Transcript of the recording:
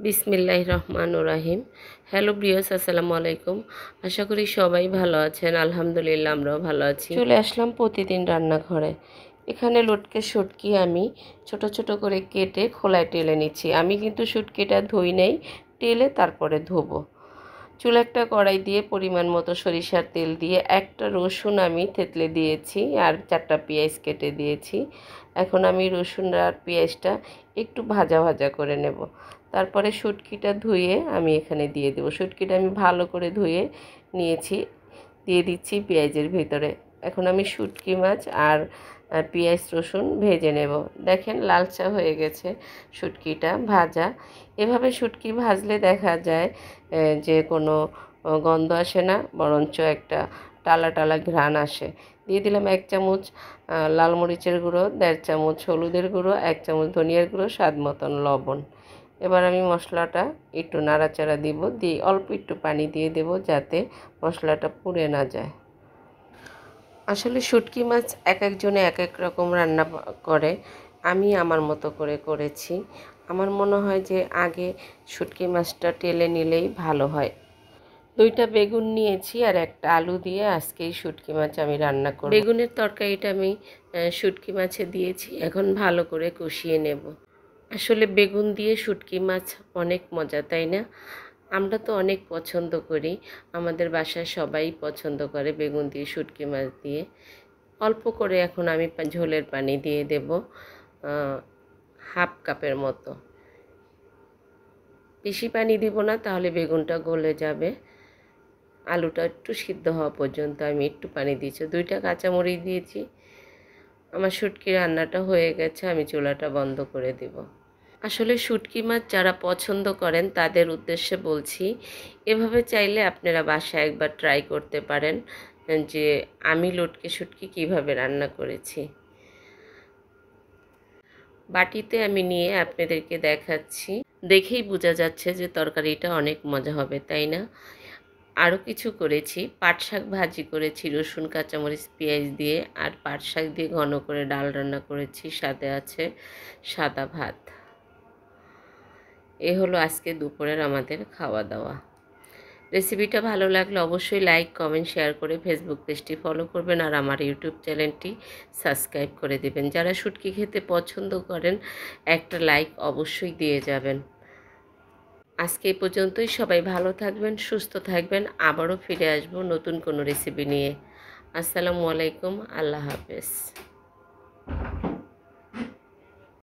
বিসমিল্লাহির রহমানির রহিম। Hello viewers, আসসালামু আলাইকুম। আশা করি সবাই ভালো আছেন। আলহামদুলিল্লাহ আমরাও ভালো আছি। চলে আসলাম প্রতিদিন রান্নাঘরে। এখানে লটকে শুটকি আমি ছোট ছোট করে কেটে খোলায় টেলে নিচ্ছি। আমি কিন্তু শুটকিটা ধুই নেই, টেলে তারপরে ধোবো। চুলা একটা কড়াই দিয়ে পরিমাণ মতো সরিষার তেল দিয়ে একটা রসুন আমি থেতলে দিয়েছি আর 4টা পেঁয়াজ কেটে দিয়েছি। এখন আমি রসুন আর পেঁয়াজটা একটু ভাজা ভাজা করে নেব। তারপরে শুটকিটা ধুয়ে আমি এখানে দিয়ে দেবো। শুটকিটা আমি ভালো করে ধুয়ে নিয়েছি, দিয়ে দিচ্ছি পেঁয়াজের ভিতরে। এখন আমি শুটকি মাছ আর পেঁয়াজ রসুন ভেজে নেব। দেখেন লালচা হয়ে গেছে শুটকিটা ভাজা। এভাবে শুটকি ভাজলে দেখা যায় যে কোনো গন্ধ আসে না, বরঞ্চ একটা টালা টালা ঘ্রাণ আসে। দিয়ে দিলাম 1 চামচ লাল মরিচের গুঁড়ো, 1.5 চামচ হলুদের গুঁড়ো, 1 চামচ ধনিয়ার গুঁড়ো, স্বাদ মতন লবণ। এবার আমি মশলাটা একটু নাড়াচাড়া দিব, দিয়ে অল্প একটু পানি দিয়ে দেব যাতে মশলাটা পুড়ে না যায়। আসলে শুটকি মাছ এক একজনে এক এক রকম রান্না করে, আমি আমার মতো করে করেছি। আমার মনে হয় যে আগে শুটকি মাছটা টেলে নিলেই ভালো হয়। 2টা বেগুন নিয়েছি আর একটা আলু দিয়ে আজকে এই শুটকি মাছ আমি রান্না করব। বেগুনের তরকারিটা আমি শুটকি মাছে দিয়েছি, এখন ভালো করে কষিয়ে নেব। আসলে বেগুন দিয়ে শুটকি মাছ অনেক মজা, তাই না? আমরা তো অনেক পছন্দ করি, আমাদের বাসায় সবাই পছন্দ করে বেগুন দিয়ে শুটকি মাছ দিয়ে। অল্প করে এখন আমি ঝোলের পানি দিয়ে দেব, 1/2 কাপের মতো। বেশি পানি দিব না, তাহলে বেগুনটা গলে যাবে। আলুটা একটু সিদ্ধ হওয়া পর্যন্ত আমি একটু পানি দিয়েছি। 2টা কাঁচামরিচ দিয়েছি। আমার শুটকি রান্নাটা হয়ে গেছে, আমি চুলাটা বন্ধ করে দেব। আসলে শুটকি মাছ যারা পছন্দ করেন তাদের উদ্দেশ্যে বলছি, এভাবে চাইলে আপনারা বাসায় একবার ট্রাই করতে পারেন যে আমি লটকে শুটকি কিভাবে রান্না করেছি। বাটিতে আমি নিয়ে আপনাদেরকে দেখাচ্ছি, দেখেই বোঝা যাচ্ছে যে তরকারিটা অনেক মজা হবে, তাই না? আরও কিছু করেছি, পাট শাক ভাজি করেছি রসুন কাঁচামরিচ পেঁয়াজ দিয়ে, আর পাট শাক দিয়ে ঘন করে ডাল রান্না করেছি, সাথে আছে সাদা ভাত। এ হলো আজকে দুপুরের আমাদের খাওয়া দাওয়া। রেসিপিটা ভালো লাগলে অবশ্যই লাইক কমেন্ট শেয়ার করে ফেসবুক পেজটি ফলো করবেন আর আমার ইউটিউব চ্যানেলটি সাবস্ক্রাইব করে দেবেন। যারা শুটকি খেতে পছন্দ করেন একটা লাইক অবশ্যই দিয়ে যাবেন। আজকে এই পর্যন্তই। সবাই ভালো থাকবেন, সুস্থ থাকবেন। আবারও ফিরে আসবো নতুন কোনো রেসিপি নিয়ে। আসসালামু আলাইকুম, আল্লাহ হাফেজ।